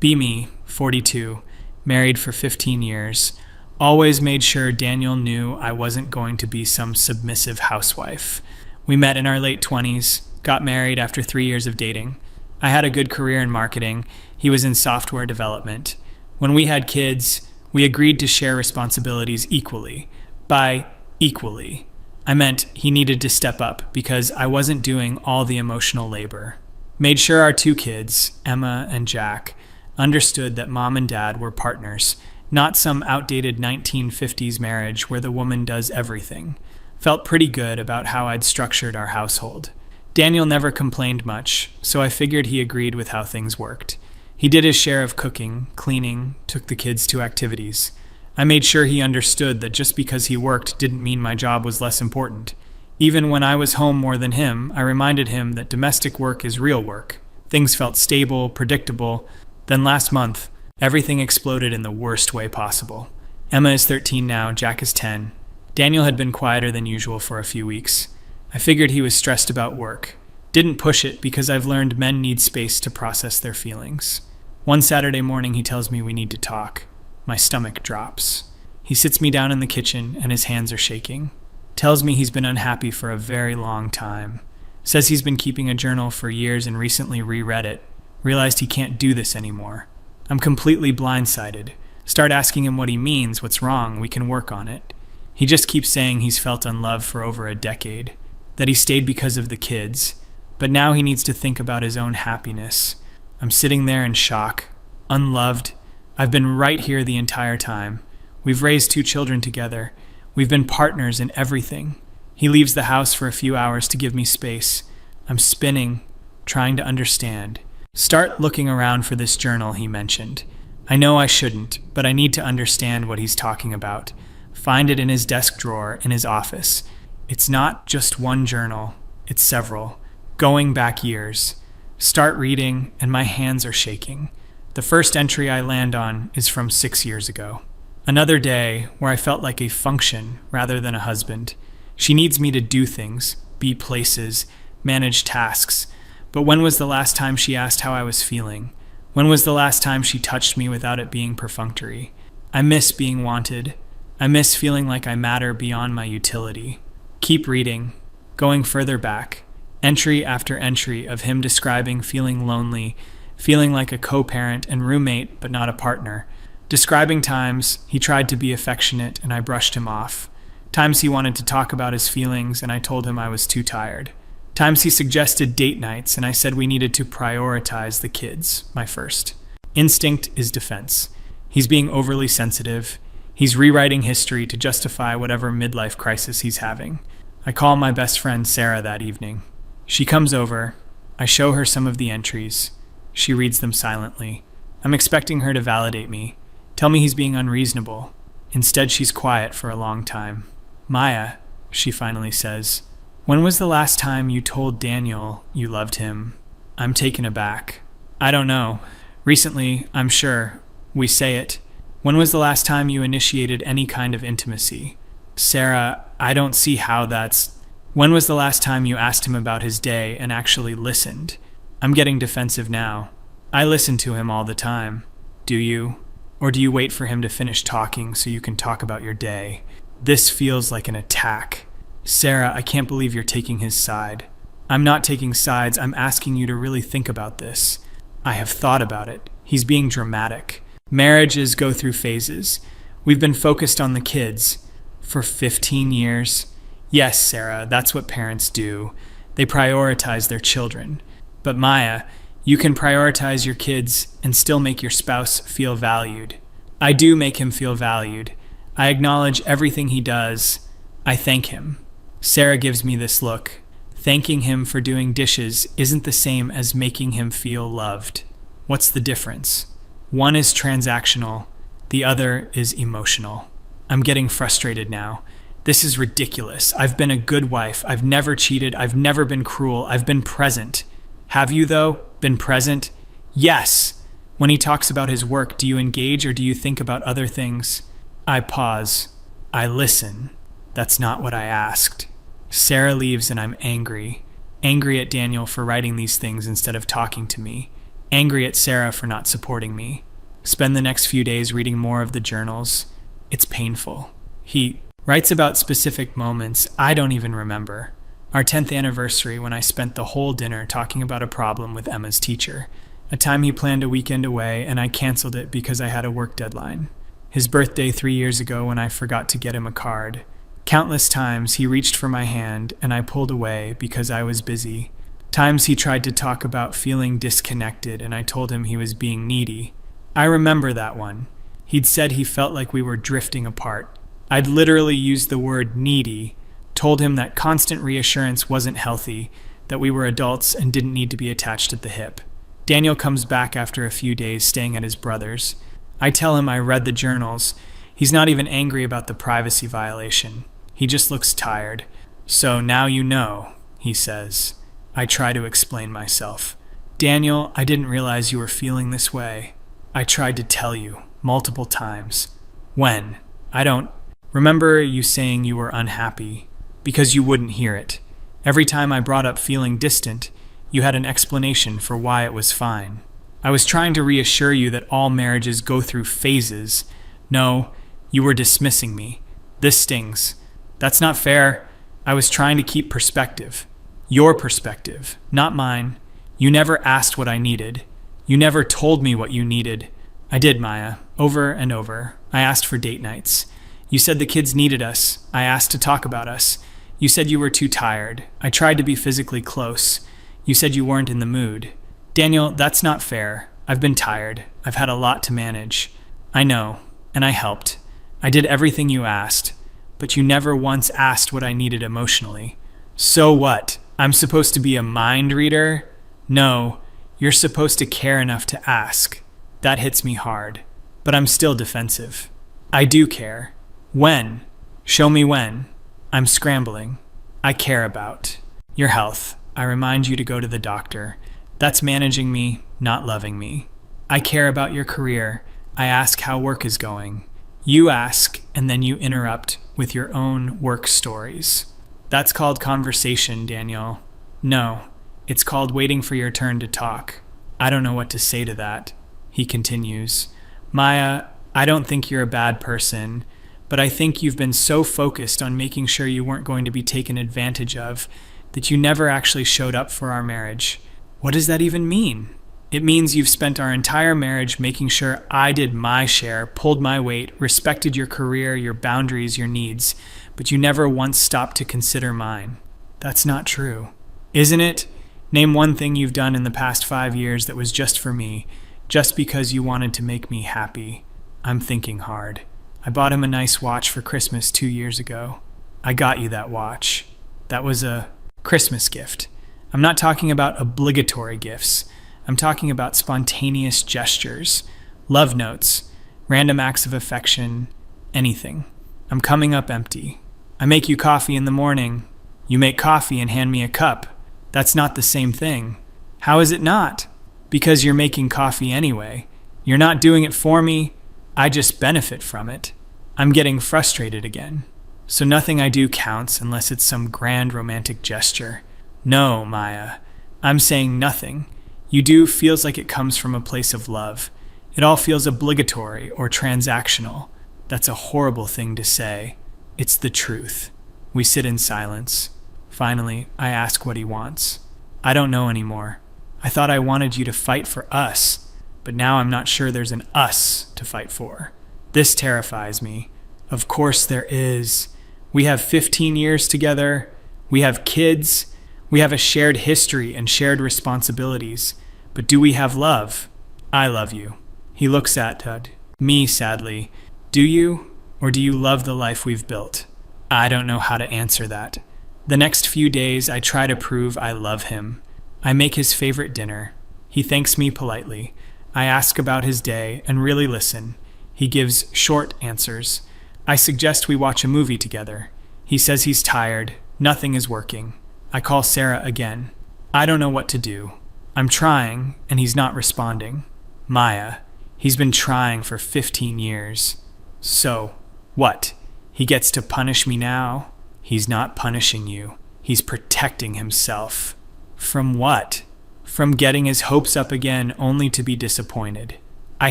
Be me, 42, married for 15 years. Always made sure Daniel knew I wasn't going to be some submissive housewife. We met in our late 20s, got married after 3 years of dating. I had a good career in marketing. He was in software development. When we had kids, we agreed to share responsibilities equally. By equally, I meant he needed to step up because I wasn't doing all the emotional labor. Made sure our 2 kids, Emma and Jack, understood that mom and dad were partners, not some outdated 1950s marriage where the woman does everything. Felt pretty good about how I'd structured our household. Daniel never complained much, so I figured he agreed with how things worked. He did his share of cooking, cleaning, took the kids to activities. I made sure he understood that just because he worked didn't mean my job was less important. Even when I was home more than him, I reminded him that domestic work is real work. Things felt stable, predictable. Then last month, everything exploded in the worst way possible. Emma is 13 now, Jack is 10. Daniel had been quieter than usual for a few weeks. I figured he was stressed about work. Didn't push it because I've learned men need space to process their feelings. One Saturday morning, he tells me we need to talk. My stomach drops. He sits me down in the kitchen and his hands are shaking. Tells me he's been unhappy for a very long time. Says he's been keeping a journal for years and recently reread it. Realized he can't do this anymore. I'm completely blindsided. Start asking him what he means, what's wrong, we can work on it. He just keeps saying he's felt unloved for over a decade, that he stayed because of the kids, but now he needs to think about his own happiness. I'm sitting there in shock, unloved. I've been right here the entire time. We've raised 2 children together. We've been partners in everything. He leaves the house for a few hours to give me space. I'm spinning, trying to understand. Start looking around for this journal he mentioned. I know I shouldn't, but I need to understand what he's talking about. Find it in his desk drawer in his office. It's not just one journal, it's several, going back years. Start reading, and my hands are shaking. The first entry I land on is from 6 years ago. Another day where I felt like a function rather than a husband. She needs me to do things, be places, manage tasks. But when was the last time she asked how I was feeling? When was the last time she touched me without it being perfunctory? I miss being wanted. I miss feeling like I matter beyond my utility. Keep reading, going further back. Entry after entry of him describing feeling lonely, feeling like a co-parent and roommate but not a partner. Describing times he tried to be affectionate and I brushed him off. Times he wanted to talk about his feelings and I told him I was too tired. Times he suggested date nights and I said we needed to prioritize the kids, my first. Instinct is defense. He's being overly sensitive. He's rewriting history to justify whatever midlife crisis he's having. I call my best friend Sarah that evening. She comes over. I show her some of the entries. She reads them silently. I'm expecting her to validate me, tell me he's being unreasonable. Instead, she's quiet for a long time. Maya, she finally says, when was the last time you told Daniel you loved him? I'm taken aback. I don't know. Recently, I'm sure. We say it. When was the last time you initiated any kind of intimacy? Sarah, I don't see how that's... When was the last time you asked him about his day and actually listened? I'm getting defensive now. I listen to him all the time. Do you? Or do you wait for him to finish talking so you can talk about your day? This feels like an attack. Sarah, I can't believe you're taking his side. I'm not taking sides. I'm asking you to really think about this. I have thought about it. He's being dramatic. Marriages go through phases. We've been focused on the kids for 15 years. Yes, Sarah, that's what parents do. They prioritize their children. But Maya, you can prioritize your kids and still make your spouse feel valued. I do make him feel valued. I acknowledge everything he does. I thank him. Sarah gives me this look. Thanking him for doing dishes isn't the same as making him feel loved. What's the difference? One is transactional, the other is emotional. I'm getting frustrated now. This is ridiculous. I've been a good wife. I've never cheated. I've never been cruel. I've been present. Have you, though, been present? Yes. When he talks about his work, do you engage or do you think about other things? I pause. I listen. That's not what I asked. Sarah leaves and I'm angry. Angry at Daniel for writing these things instead of talking to me. angry at Sarah for not supporting me. Spend the next few days reading more of the journals. It's painful. He writes about specific moments I don't even remember. Our 10th anniversary, when I spent the whole dinner talking about a problem with Emma's teacher. A time he planned a weekend away and I canceled it because I had a work deadline. His birthday 3 years ago when I forgot to get him a card. Countless times he reached for my hand and I pulled away because I was busy. Times he tried to talk about feeling disconnected and I told him he was being needy. I remember that one. He'd said he felt like we were drifting apart. I'd literally used the word needy, told him that constant reassurance wasn't healthy, that we were adults and didn't need to be attached at the hip. Daniel comes back after a few days staying at his brother's. I tell him I read the journals. He's not even angry about the privacy violation. He just looks tired. So now you know, he says. I try to explain myself. Daniel, I didn't realize you were feeling this way. I tried to tell you multiple times. When? I don't remember you saying you were unhappy because you wouldn't hear it. Every time I brought up feeling distant, you had an explanation for why it was fine. I was trying to reassure you that all marriages go through phases. No, you were dismissing me. This stings. That's not fair. I was trying to keep perspective. Your perspective, not mine. You never asked what I needed. You never told me what you needed. I did, Maya, over and over. I asked for date nights. You said the kids needed us. I asked to talk about us. You said you were too tired. I tried to be physically close. You said you weren't in the mood. Daniel, that's not fair. I've been tired. I've had a lot to manage. I know, and I helped. I did everything you asked, but you never once asked what I needed emotionally. So what? I'm supposed to be a mind reader? No, you're supposed to care enough to ask. That hits me hard, but I'm still defensive. I do care. When? Show me when. I'm scrambling. I care about your health. I remind you to go to the doctor. That's managing me, not loving me. I care about your career. I ask how work is going. You ask, and then you interrupt with your own work stories. That's called conversation, Daniel. No, it's called waiting for your turn to talk. I don't know what to say to that. He continues. Maya, I don't think you're a bad person, but I think you've been so focused on making sure you weren't going to be taken advantage of that you never actually showed up for our marriage. What does that even mean? It means you've spent our entire marriage making sure I did my share, pulled my weight, respected your career, your boundaries, your needs, but you never once stopped to consider mine. That's not true. Isn't it? Name one thing you've done in the past 5 years that was just for me, just because you wanted to make me happy. I'm thinking hard. I bought him a nice watch for Christmas 2 years ago. I got you that watch. That was a Christmas gift. I'm not talking about obligatory gifts. I'm talking about spontaneous gestures, love notes, random acts of affection, anything. I'm coming up empty. I make you coffee in the morning. You make coffee and hand me a cup. That's not the same thing. How is it not? Because you're making coffee anyway. You're not doing it for me. I just benefit from it. I'm getting frustrated again. So nothing I do counts unless it's some grand romantic gesture. No, Maya. I'm saying nothing. You do feels like it comes from a place of love. It all feels obligatory or transactional. That's a horrible thing to say. It's the truth. We sit in silence. Finally, I ask what he wants. I don't know anymore. I thought I wanted you to fight for us, but now I'm not sure there's an us to fight for. This terrifies me. Of course there is. We have 15 years together. We have kids. We have a shared history and shared responsibilities. But do we have love? I love you. He looks at me sadly. Do you? Or do you love the life we've built? I don't know how to answer that. The next few days, I try to prove I love him. I make his favorite dinner. He thanks me politely. I ask about his day and really listen. He gives short answers. I suggest we watch a movie together. He says he's tired. Nothing is working. I call Sarah again. I don't know what to do. I'm trying, and he's not responding. Maya, he's been trying for 15 years. So, what? He gets to punish me now? He's not punishing you. He's protecting himself. From what? from getting his hopes up again only to be disappointed. I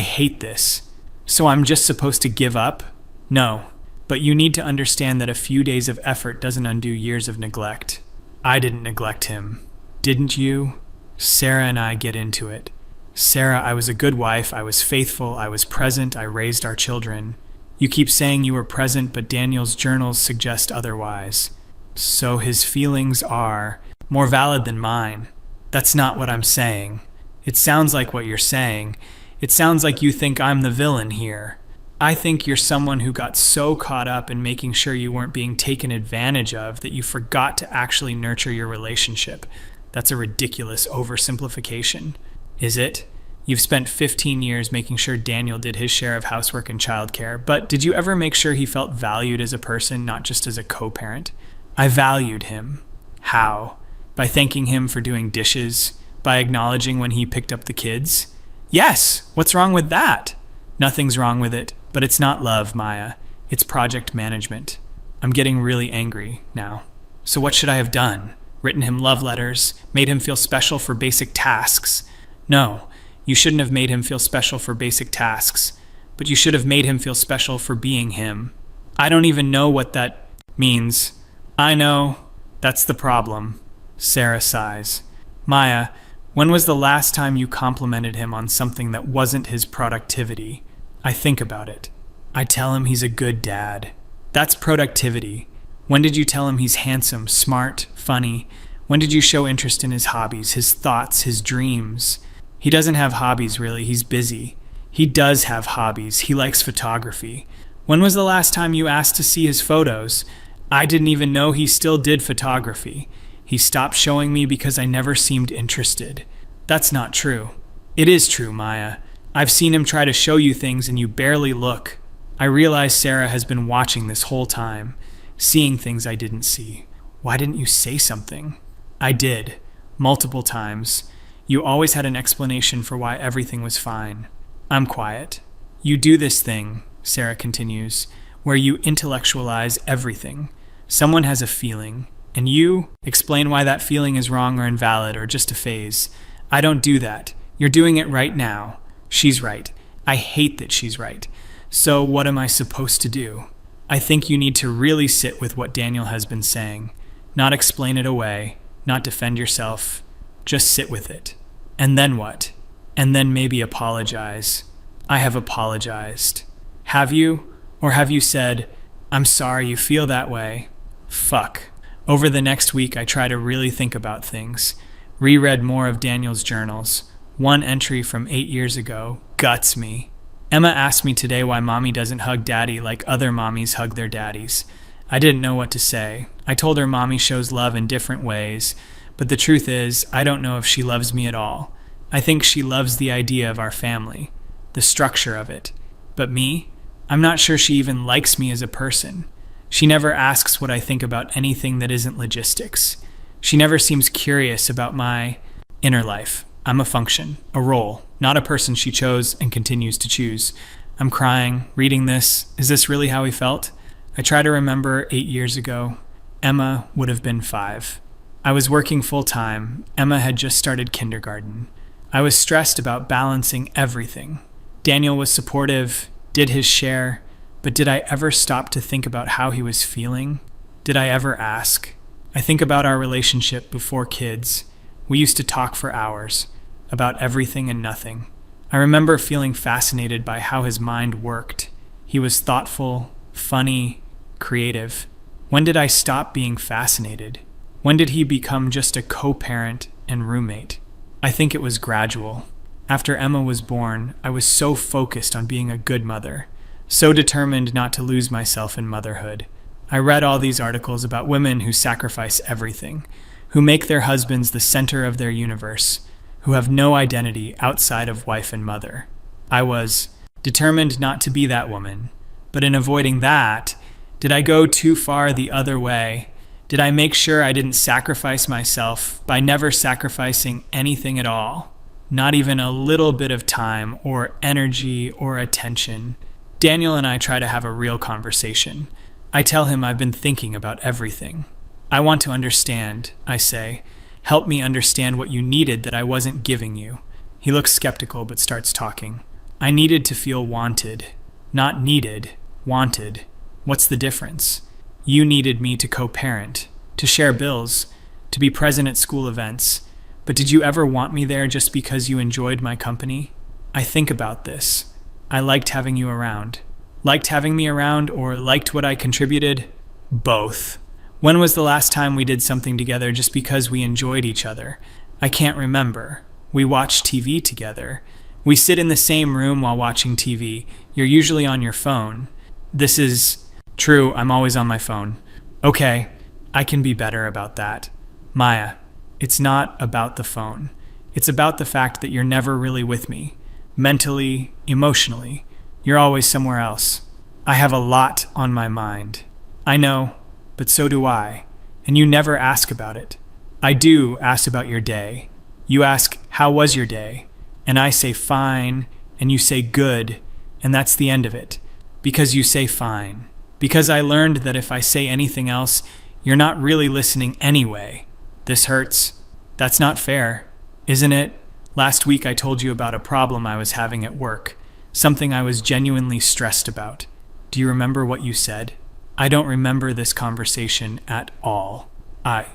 hate this. So I'm just supposed to give up? No, but you need to understand that a few days of effort doesn't undo years of neglect. I didn't neglect him. Didn't you? Sarah and I get into it. Sarah, I was a good wife, I was faithful, I was present, I raised our children. You keep saying you were present, but Daniel's journals suggest otherwise. So his feelings are more valid than mine. That's not what I'm saying. It sounds like what you're saying. It sounds like you think I'm the villain here. I think you're someone who got so caught up in making sure you weren't being taken advantage of that you forgot to actually nurture your relationship. That's a ridiculous oversimplification. Is it? You've spent 15 years making sure Daniel did his share of housework and childcare, but did you ever make sure he felt valued as a person, not just as a co-parent? I valued him. How? By thanking him for doing dishes? By acknowledging when he picked up the kids? Yes! What's wrong with that? Nothing's wrong with it, but it's not love, Maya. It's project management. I'm getting really angry now. So what should I have done? Written him love letters? Made him feel special for basic tasks? No, you shouldn't have made him feel special for basic tasks, but you should have made him feel special for being him. I don't even know what that means. I know. That's the problem. Sarah sighs. Maya, when was the last time you complimented him on something that wasn't his productivity? I think about it. I tell him he's a good dad. That's productivity. When did you tell him he's handsome, smart, funny? When did you show interest in his hobbies, his thoughts, his dreams? He doesn't have hobbies, really. He's busy. He does have hobbies. He likes photography. When was the last time you asked to see his photos? I didn't even know he still did photography. He stopped showing me because I never seemed interested. That's not true. It is true, Maya. I've seen him try to show you things and you barely look. I realize Sarah has been watching this whole time, seeing things I didn't see. Why didn't you say something? I did. Multiple times. You always had an explanation for why everything was fine. I'm quiet. You do this thing, Sarah continues, where you intellectualize everything. Someone has a feeling, and you explain why that feeling is wrong or invalid or just a phase. I don't do that. You're doing it right now. She's right. I hate that she's right. So what am I supposed to do? I think you need to really sit with what Daniel has been saying. Not explain it away, not defend yourself. Just sit with it. And then what? And then maybe apologize. I have apologized. Have you? Or have you said, I'm sorry you feel that way? Fuck. Over the next week, I try to really think about things. Reread more of Daniel's journals. One entry from 8 years ago guts me. Emma asked me today why mommy doesn't hug daddy like other mommies hug their daddies. I didn't know what to say. I told her mommy shows love in different ways, but the truth is, I don't know if she loves me at all. I think she loves the idea of our family, the structure of it. But me? I'm not sure she even likes me as a person. She never asks what I think about anything that isn't logistics. She never seems curious about my inner life. I'm a function, a role, not a person she chose and continues to choose. I'm crying, reading this. Is this really how he felt? I try to remember 8 years ago. Emma would have been 5. I was working full-time. Emma had just started kindergarten. I was stressed about balancing everything. Daniel was supportive, did his share, but did I ever stop to think about how he was feeling? Did I ever ask? I think about our relationship before kids. We used to talk for hours, about everything and nothing. I remember feeling fascinated by how his mind worked. He was thoughtful, funny, creative. When did I stop being fascinated? When did he become just a co-parent and roommate? I think it was gradual. After Emma was born, I was so focused on being a good mother, so determined not to lose myself in motherhood. I read all these articles about women who sacrifice everything, who make their husbands the center of their universe, who have no identity outside of wife and mother. I was determined not to be that woman, but in avoiding that, did I go too far the other way? Did I make sure I didn't sacrifice myself by never sacrificing anything at all? Not even a little bit of time or energy or attention. Daniel and I try to have a real conversation. I tell him I've been thinking about everything. I want to understand, I say. Help me understand what you needed that I wasn't giving you. He looks skeptical but starts talking. I needed to feel wanted. Not needed, wanted. What's the difference? You needed me to co-parent, to share bills, to be present at school events. But did you ever want me there just because you enjoyed my company? I think about this. I liked having you around. Liked having me around or liked what I contributed? Both. When was the last time we did something together just because we enjoyed each other? I can't remember. We watch TV together. We sit in the same room while watching TV. You're usually on your phone. This is true, I'm always on my phone. Okay, I can be better about that. Maya, it's not about the phone. It's about the fact that you're never really with me. Mentally, emotionally. You're always somewhere else. I have a lot on my mind. I know, but so do I. And you never ask about it. I do ask about your day. You ask, how was your day? And I say fine, and you say good, and that's the end of it. Because you say fine. Because I learned that if I say anything else, you're not really listening anyway. This hurts. That's not fair, isn't it? Last week I told you about a problem I was having at work, something I was genuinely stressed about. Do you remember what you said? I don't remember this conversation at all. I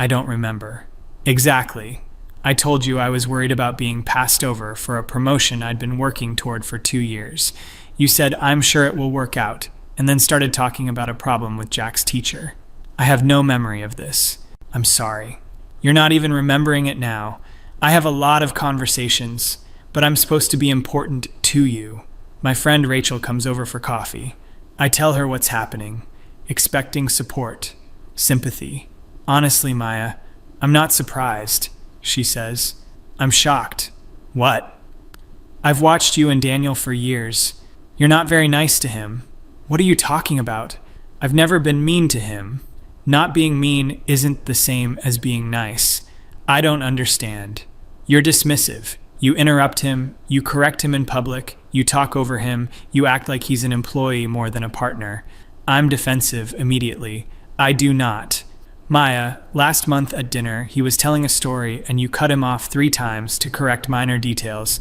don't remember. Exactly. I told you I was worried about being passed over for a promotion I'd been working toward for 2 years. You said, I'm sure it will work out, and then started talking about a problem with Jack's teacher. I have no memory of this. I'm sorry. You're not even remembering it now. I have a lot of conversations, but I'm supposed to be important to you. My friend Rachel comes over for coffee. I tell her what's happening, expecting support, sympathy. Honestly, Maya, I'm not surprised, she says. I'm shocked. What? I've watched you and Daniel for years. You're not very nice to him. What are you talking about? I've never been mean to him. Not being mean isn't the same as being nice. I don't understand. You're dismissive. You interrupt him, you correct him in public, you talk over him, you act like he's an employee more than a partner. I'm defensive immediately. I do not. Maya, last month at dinner, he was telling a story and you cut him off 3 times to correct minor details.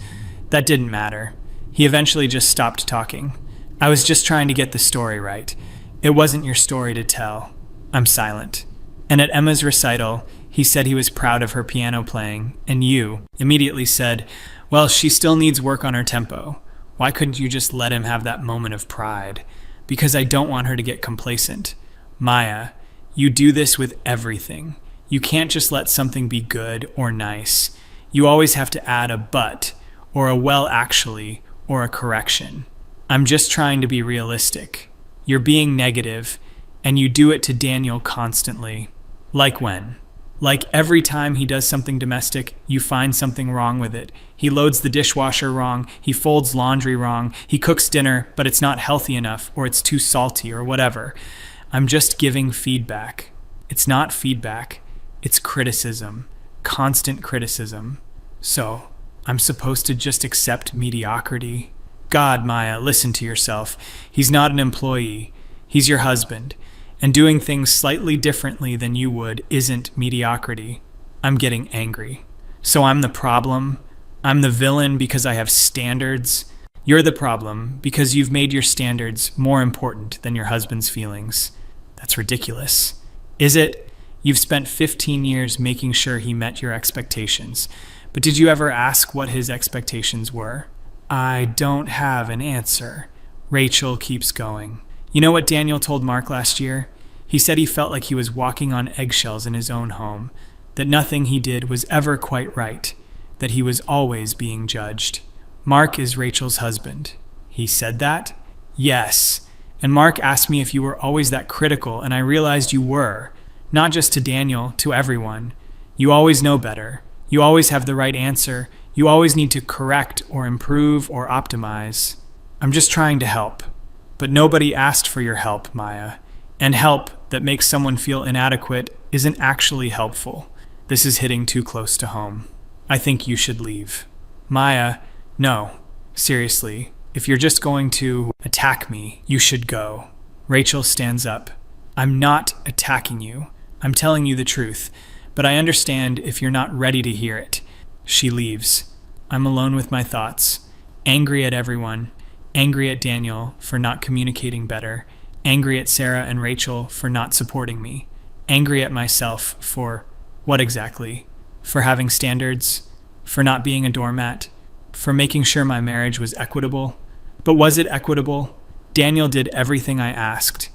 That didn't matter. He eventually just stopped talking. I was just trying to get the story right. It wasn't your story to tell. I'm silent. And at Emma's recital, he said he was proud of her piano playing, and you immediately said, well, she still needs work on her tempo. Why couldn't you just let him have that moment of pride? Because I don't want her to get complacent. Maya, you do this with everything. You can't just let something be good or nice. You always have to add a but, or a well actually, or a correction. I'm just trying to be realistic. You're being negative, and you do it to Daniel constantly. Like when? Like every time he does something domestic, you find something wrong with it. He loads the dishwasher wrong, he folds laundry wrong, he cooks dinner, but it's not healthy enough, or it's too salty, or whatever. I'm just giving feedback. It's not feedback, it's criticism. Constant criticism. So, I'm supposed to just accept mediocrity? God, Maya, listen to yourself. He's not an employee. He's your husband. And doing things slightly differently than you would isn't mediocrity. I'm getting angry. So I'm the problem? I'm the villain because I have standards? You're the problem because you've made your standards more important than your husband's feelings. That's ridiculous. Is it? You've spent 15 years making sure he met your expectations. But did you ever ask what his expectations were? I don't have an answer. Rachel keeps going. You know what Daniel told Mark last year? He said he felt like he was walking on eggshells in his own home, that nothing he did was ever quite right, that he was always being judged. Mark is Rachel's husband. He said that? Yes. And Mark asked me if you were always that critical, and I realized you were. Not just to Daniel, to everyone. You always know better. You always have the right answer. You always need to correct or improve or optimize. I'm just trying to help. But nobody asked for your help, Maya. And help that makes someone feel inadequate isn't actually helpful. This is hitting too close to home. I think you should leave. Maya, no. Seriously, if you're just going to attack me, you should go. Rachel stands up. I'm not attacking you. I'm telling you the truth. but I understand if you're not ready to hear it. She leaves. I'm alone with my thoughts, angry at everyone, angry at Daniel for not communicating better, angry at Sarah and Rachel for not supporting me, angry at myself for what exactly? For having standards, for not being a doormat, for making sure my marriage was equitable. But was it equitable? Daniel did everything I asked,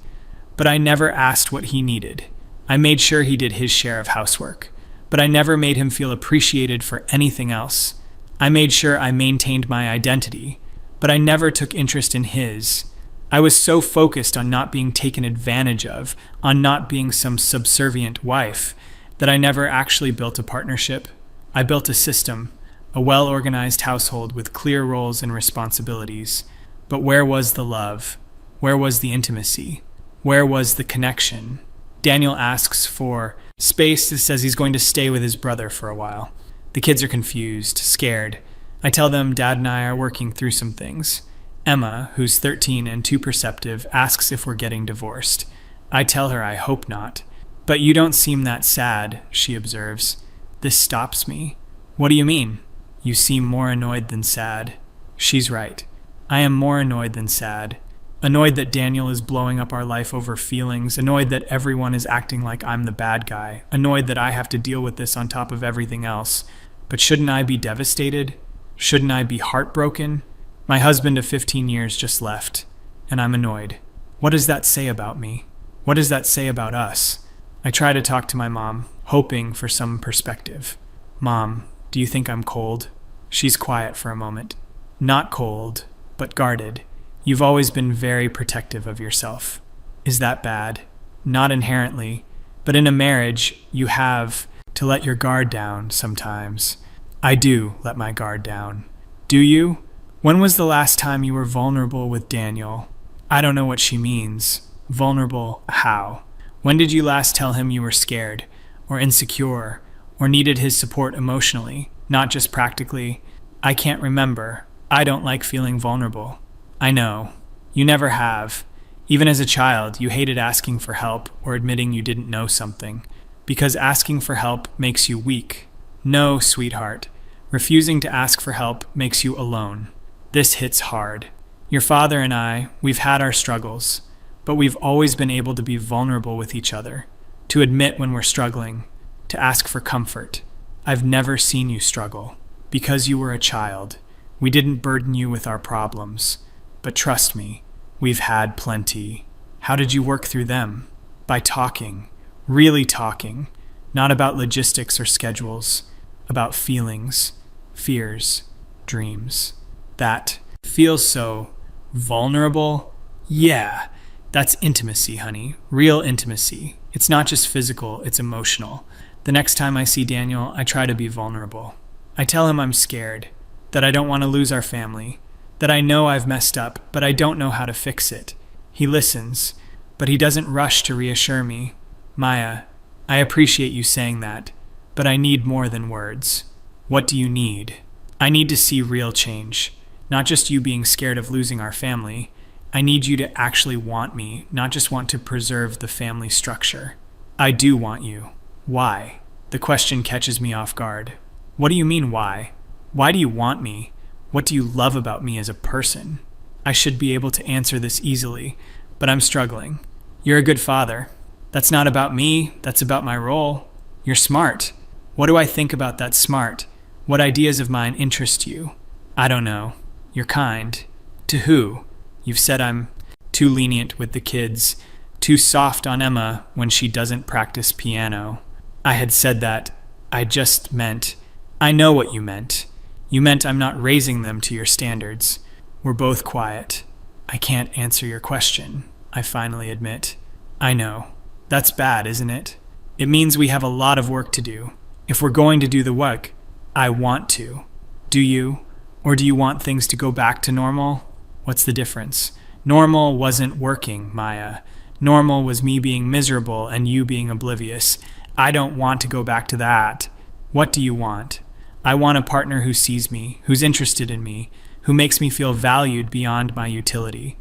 but I never asked what he needed. I made sure he did his share of housework, but I never made him feel appreciated for anything else. I made sure I maintained my identity, but I never took interest in his. I was so focused on not being taken advantage of, on not being some subservient wife, that I never actually built a partnership. I built a system, a well-organized household with clear roles and responsibilities. But where was the love? Where was the intimacy? Where was the connection? Daniel asks for space. Says he's going to stay with his brother for a while. The kids are confused, scared. I tell them Dad and I are working through some things. Emma, who's 13 and too perceptive, asks if we're getting divorced. I tell her I hope not. But you don't seem that sad, she observes. This stops me. What do you mean? You seem more annoyed than sad. She's right. I am more annoyed than sad. Annoyed that Daniel is blowing up our life over feelings. Annoyed that everyone is acting like I'm the bad guy. Annoyed that I have to deal with this on top of everything else. But shouldn't I be devastated? Shouldn't I be heartbroken? My husband of 15 years just left, and I'm annoyed. What does that say about me? What does that say about us? I try to talk to my mom, hoping for some perspective. Mom, do you think I'm cold? She's quiet for a moment. Not cold, but guarded. You've always been very protective of yourself. Is that bad? Not inherently, but in a marriage, you have to let your guard down sometimes. I do let my guard down. Do you? When was the last time you were vulnerable with Daniel? I don't know what she means. Vulnerable how? When did you last tell him you were scared, or insecure, or needed his support emotionally, not just practically? I can't remember. I don't like feeling vulnerable. I know. You never have. Even as a child, you hated asking for help or admitting you didn't know something, because asking for help makes you weak. No, sweetheart. Refusing to ask for help makes you alone. This hits hard. Your father and I, we've had our struggles, but we've always been able to be vulnerable with each other, to admit when we're struggling, to ask for comfort. I've never seen you struggle. Because you were a child, we didn't burden you with our problems. But trust me, we've had plenty. How did you work through them? By talking, really talking, not about logistics or schedules, about feelings, fears, dreams. That feels so vulnerable. Yeah, that's intimacy, honey. Real intimacy. It's not just physical, it's emotional. The next time I see Daniel, I try to be vulnerable. I tell him I'm scared, that I don't want to lose our family, that I know I've messed up, but I don't know how to fix it. He listens, but he doesn't rush to reassure me. Maya, I appreciate you saying that, but I need more than words. What do you need? I need to see real change, not just you being scared of losing our family. I need you to actually want me, not just want to preserve the family structure. I do want you. Why? The question catches me off guard. What do you mean, why? Why do you want me? What do you love about me as a person? I should be able to answer this easily, but I'm struggling. You're a good father. That's not about me, that's about my role. You're smart. What do I think about that smart? What ideas of mine interest you? I don't know. You're kind. To who? You've said I'm too lenient with the kids, too soft on Emma when she doesn't practice piano. I had said that. I just meant, I know what you meant. You meant I'm not raising them to your standards. We're both quiet. I can't answer your question, I finally admit. I know. That's bad, isn't it? It means we have a lot of work to do. If we're going to do the work, I want to. Do you? Or do you want things to go back to normal? What's the difference? Normal wasn't working, Maya. Normal was me being miserable and you being oblivious. I don't want to go back to that. What do you want? I want a partner who sees me, who's interested in me, who makes me feel valued beyond my utility.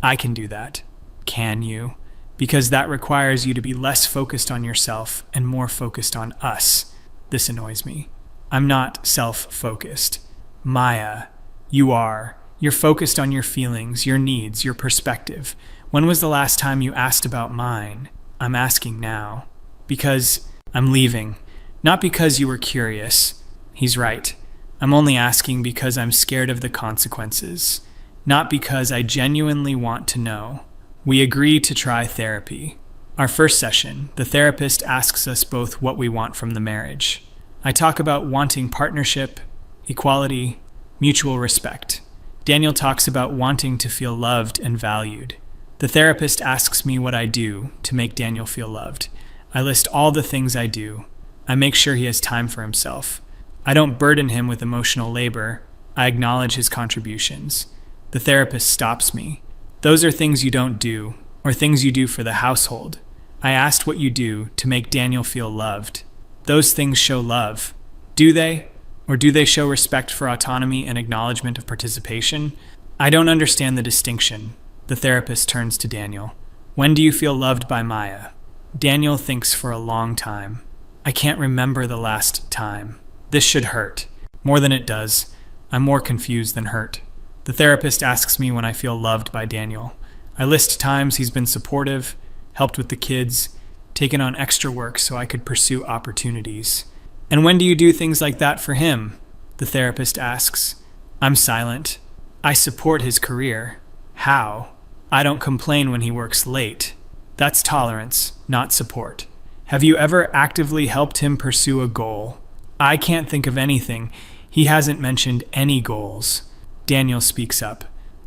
I can do that. Can you? because that requires you to be less focused on yourself and more focused on us. This annoys me. I'm not self-focused. Maya, you are. You're focused on your feelings, your needs, your perspective. When was the last time you asked about mine? I'm asking now. Because I'm leaving. Not because you were curious. He's right. I'm only asking because I'm scared of the consequences. Not because I genuinely want to know. We agree to try therapy. Our first session, the therapist asks us both what we want from the marriage. I talk about wanting partnership, equality, mutual respect. Daniel talks about wanting to feel loved and valued. The therapist asks me what I do to make Daniel feel loved. I list all the things I do. I make sure he has time for himself. I don't burden him with emotional labor. I acknowledge his contributions. The therapist stops me. Those are things you don't do, or things you do for the household. I asked what you do to make Daniel feel loved. Those things show love. Do they? Or do they show respect for autonomy and acknowledgement of participation? I don't understand the distinction. The therapist turns to Daniel. When do you feel loved by Maya? Daniel thinks for a long time. I can't remember the last time. This should hurt. More than it does. I'm more confused than hurt. The therapist asks me when I feel loved by Daniel. I list times he's been supportive, helped with the kids, taken on extra work so I could pursue opportunities. And when do you do things like that for him? The therapist asks. I'm silent. I support his career. How? I don't complain when he works late. That's tolerance, not support. Have you ever actively helped him pursue a goal? I can't think of anything. He hasn't mentioned any goals. Daniel speaks up.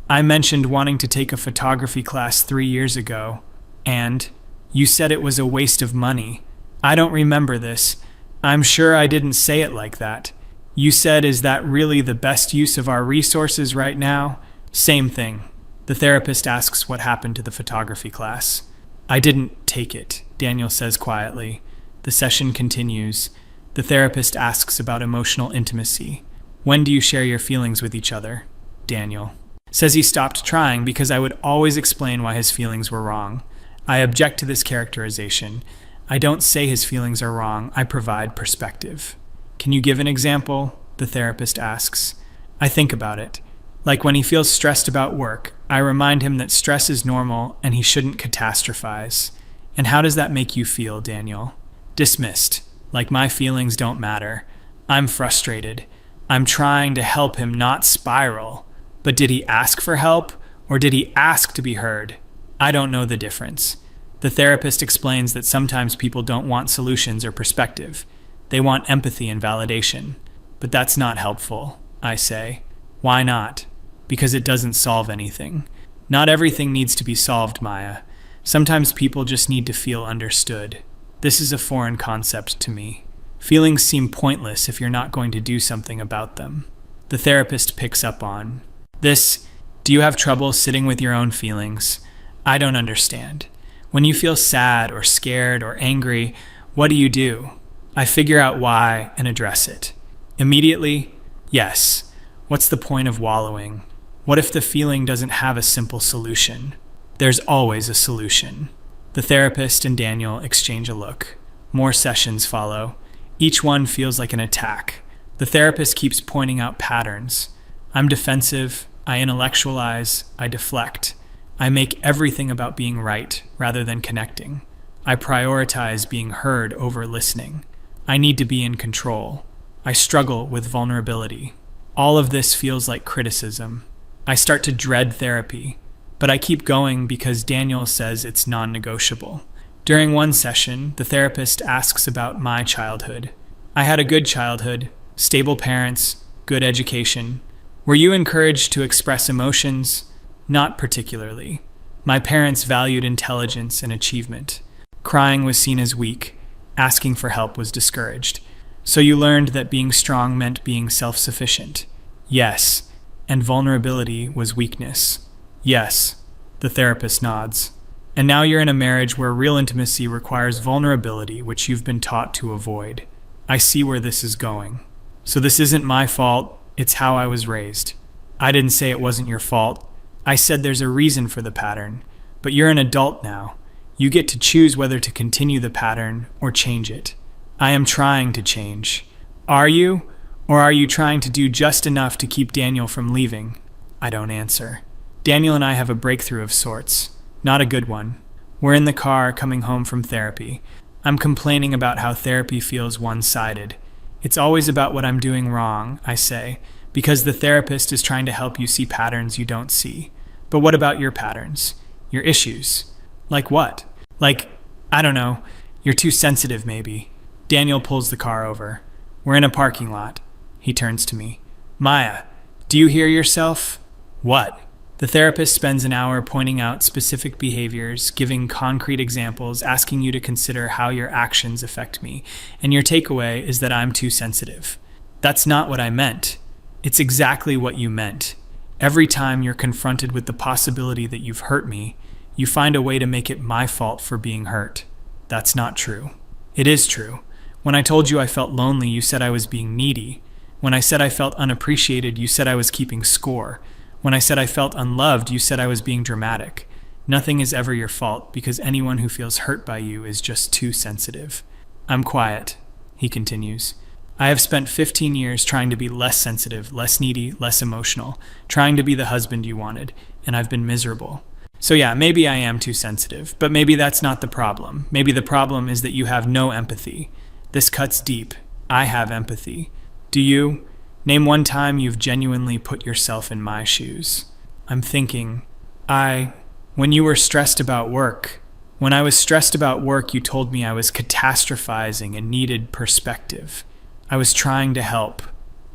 I mentioned wanting to take a photography class 3 years ago, and you said it was a waste of money. I don't remember this. I'm sure I didn't say it like that. You said, is that really the best use of our resources right now? Same thing. The therapist asks what happened to the photography class. I didn't take it, Daniel says quietly. The session continues. The therapist asks about emotional intimacy. When do you share your feelings with each other? Daniel says he stopped trying because I would always explain why his feelings were wrong. I object to this characterization. I don't say his feelings are wrong. I provide perspective. Can you give an example? The therapist asks. I think about it. Like when he feels stressed about work, I remind him that stress is normal and he shouldn't catastrophize. And how does that make you feel, Daniel? Dismissed. Like my feelings don't matter. I'm frustrated. I'm trying to help him not spiral. But did he ask for help, or did he ask to be heard? I don't know the difference. The therapist explains that sometimes people don't want solutions or perspective. They want empathy and validation. But that's not helpful, I say. Why not? Because it doesn't solve anything. Not everything needs to be solved, Maya. Sometimes people just need to feel understood. This is a foreign concept to me. Feelings seem pointless if you're not going to do something about them. The therapist picks up on this. Do you have trouble sitting with your own feelings? I don't understand. When you feel sad or scared or angry, what do? I figure out why and address it. Immediately, yes. What's the point of wallowing? What if the feeling doesn't have a simple solution? There's always a solution. The therapist and Daniel exchange a look. More sessions follow. Each one feels like an attack. The therapist keeps pointing out patterns. I'm defensive, I intellectualize, I deflect. I make everything about being right rather than connecting. I prioritize being heard over listening. I need to be in control. I struggle with vulnerability. All of this feels like criticism. I start to dread therapy, but I keep going because Daniel says it's non-negotiable. During one session, the therapist asks about my childhood. I had a good childhood, stable parents, good education. Were you encouraged to express emotions? Not particularly. My parents valued intelligence and achievement. Crying was seen as weak. Asking for help was discouraged. So you learned that being strong meant being self-sufficient. Yes. And vulnerability was weakness. Yes. The therapist nods. And now you're in a marriage where real intimacy requires vulnerability, which you've been taught to avoid. I see where this is going. So this isn't my fault, it's how I was raised. I didn't say it wasn't your fault. I said there's a reason for the pattern. But you're an adult now. You get to choose whether to continue the pattern or change it. I am trying to change. Are you? Or are you trying to do just enough to keep Daniel from leaving? I don't answer. Daniel and I have a breakthrough of sorts. Not a good one. We're in the car coming home from therapy. I'm complaining about how therapy feels one-sided. It's always about what I'm doing wrong, I say, because the therapist is trying to help you see patterns you don't see. But what about your patterns? Your issues? Like what? Like, I don't know, you're too sensitive maybe. Daniel pulls the car over. We're in a parking lot. He turns to me. Maya, do you hear yourself? What? The therapist spends an hour pointing out specific behaviors, giving concrete examples, asking you to consider how your actions affect me, and your takeaway is that I'm too sensitive. That's not what I meant. It's exactly what you meant. Every time you're confronted with the possibility that you've hurt me, you find a way to make it my fault for being hurt. That's not true. It is true. When I told you I felt lonely, you said I was being needy. When I said I felt unappreciated, you said I was keeping score. When I said I felt unloved, you said I was being dramatic. Nothing is ever your fault because anyone who feels hurt by you is just too sensitive. I'm quiet, he continues. I have spent 15 years trying to be less sensitive, less needy, less emotional, trying to be the husband you wanted, and I've been miserable. So yeah, maybe I am too sensitive, but maybe that's not the problem. Maybe the problem is that you have no empathy. This cuts deep. I have empathy. Do you? Name one time you've genuinely put yourself in my shoes. I'm thinking, when you were stressed about work. When I was stressed about work, you told me I was catastrophizing and needed perspective. I was trying to help.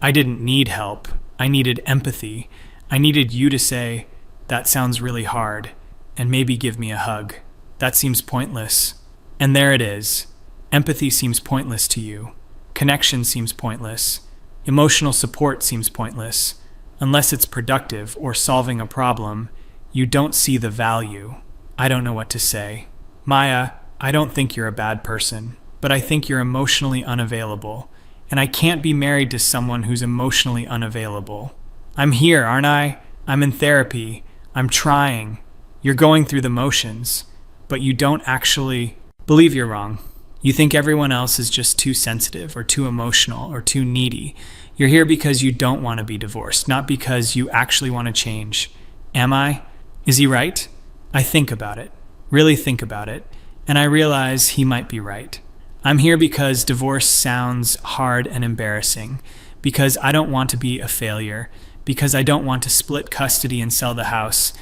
I didn't need help. I needed empathy. I needed you to say, that sounds really hard, and maybe give me a hug. That seems pointless. And there it is. Empathy seems pointless to you. Connection seems pointless. Emotional support seems pointless. Unless it's productive or solving a problem, you don't see the value. I don't know what to say. Maya, I don't think you're a bad person, but I think you're emotionally unavailable. And I can't be married to someone who's emotionally unavailable. I'm here, aren't I? I'm in therapy. I'm trying. You're going through the motions, but you don't actually believe you're wrong. You think everyone else is just too sensitive or too emotional or too needy. You're here because you don't want to be divorced, not because you actually want to change. Am I? Is he right? I think about it, really think about it, and I realize he might be right. I'm here because divorce sounds hard and embarrassing, because I don't want to be a failure, because I don't want to split custody and sell the house.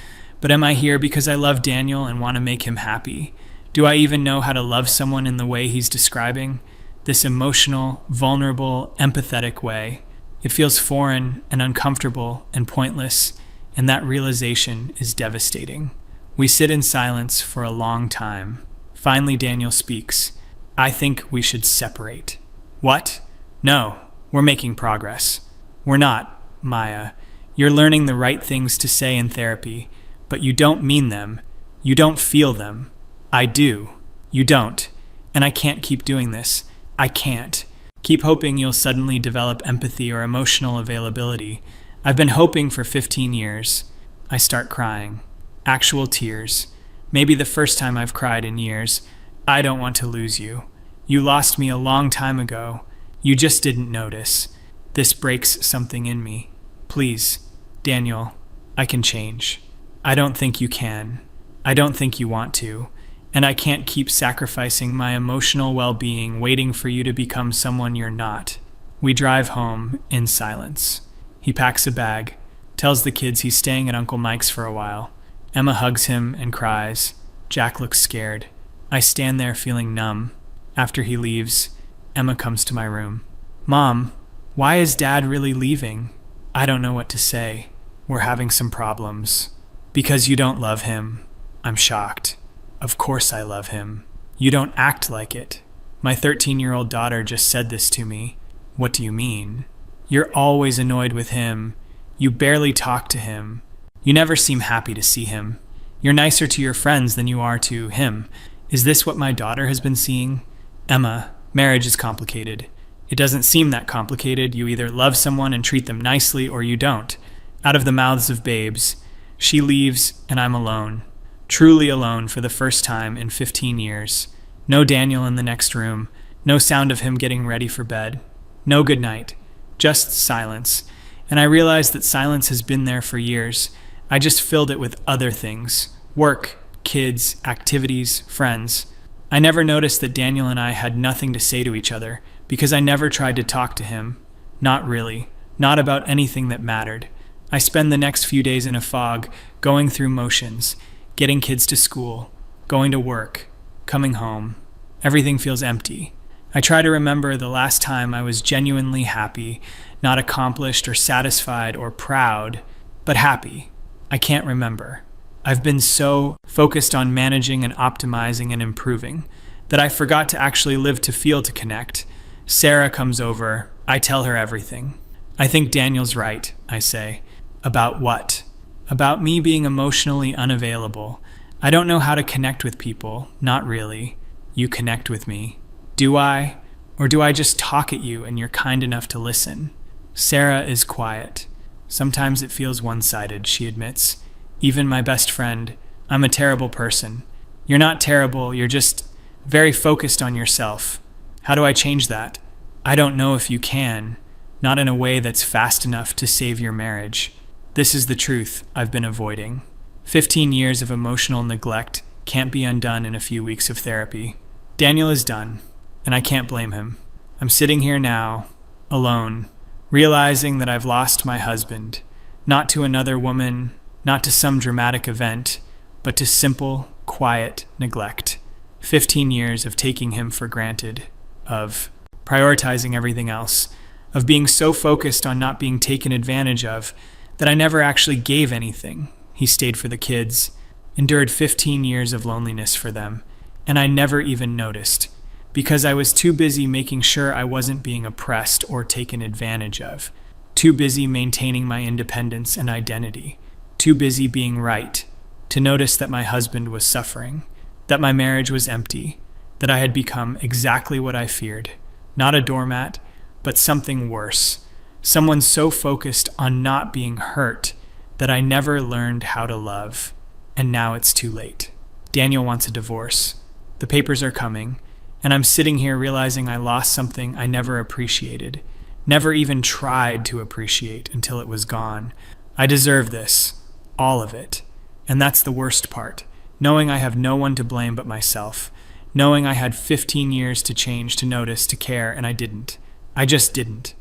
But am I here because I love Daniel and want to make him happy? Do I even know how to love someone in the way he's describing? This emotional, vulnerable, empathetic way. It feels foreign and uncomfortable and pointless, and that realization is devastating. We sit in silence for a long time. Finally, Daniel speaks. I think we should separate. What? No, we're making progress. We're not, Maya. You're learning the right things to say in therapy, but you don't mean them. You don't feel them. I do. You don't. And I can't keep doing this. I can't. Keep hoping you'll suddenly develop empathy or emotional availability. I've been hoping for 15 years. I start crying. Actual tears. Maybe the first time I've cried in years. I don't want to lose you. You lost me a long time ago. You just didn't notice. This breaks something in me. Please, Daniel, I can change. I don't think you can. I don't think you want to. And I can't keep sacrificing my emotional well-being waiting for you to become someone you're not. We drive home in silence. He packs a bag, tells the kids he's staying at Uncle Mike's for a while. Emma hugs him and cries. Jack looks scared. I stand there feeling numb. After he leaves, Emma comes to my room. Mom, why is Dad really leaving? I don't know what to say. We're having some problems. Because you don't love him. I'm shocked. Of course I love him. You don't act like it. My 13-year-old daughter just said this to me. What do you mean? You're always annoyed with him. You barely talk to him. You never seem happy to see him. You're nicer to your friends than you are to him. Is this what my daughter has been seeing? Emma, marriage is complicated. It doesn't seem that complicated. You either love someone and treat them nicely or you don't. Out of the mouths of babes. She leaves and I'm alone. truly alone for the first time in 15 years. No Daniel in the next room, no sound of him getting ready for bed, no good night, just silence. And I realized that silence has been there for years. I just filled it with other things: work, kids, activities, friends. I never noticed that Daniel and I had nothing to say to each other because I never tried to talk to him. Not really. Not about anything that mattered. I spend the next few days in a fog, going through motions, getting kids to school, going to work, coming home. Everything feels empty. I try to remember the last time I was genuinely happy, not accomplished or satisfied or proud, but happy. I can't remember. I've been so focused on managing and optimizing and improving that I forgot to actually live to feel to connect. Sarah comes over. I tell her everything. I think Daniel's right, I say. About what? About me being emotionally unavailable. I don't know how to connect with people. Not really. You connect with me. Do I? Or do I just talk at you and you're kind enough to listen? Sarah is quiet. Sometimes it feels one-sided, she admits. Even my best friend. I'm a terrible person. You're not terrible, you're just very focused on yourself. How do I change that? I don't know if you can. Not in a way that's fast enough to save your marriage. This is the truth I've been avoiding. 15 years of emotional neglect can't be undone in a few weeks of therapy. Daniel is done, and I can't blame him. I'm sitting here now, alone, realizing that I've lost my husband, not to another woman, not to some dramatic event, but to simple, quiet neglect. 15 years of taking him for granted, of prioritizing everything else, of being so focused on not being taken advantage of that I never actually gave anything. He stayed for the kids, endured 15 years of loneliness for them, and I never even noticed, because I was too busy making sure I wasn't being oppressed or taken advantage of, too busy maintaining my independence and identity, too busy being right, to notice that my husband was suffering, that my marriage was empty, that I had become exactly what I feared, not a doormat, but something worse, someone so focused on not being hurt that I never learned how to love, and now it's too late. Daniel wants a divorce. The papers are coming, and I'm sitting here realizing I lost something I never appreciated, never even tried to appreciate until it was gone. I deserve this, all of it. And that's the worst part, knowing I have no one to blame but myself, knowing I had 15 years to change, to notice, to care, and I didn't. I just didn't.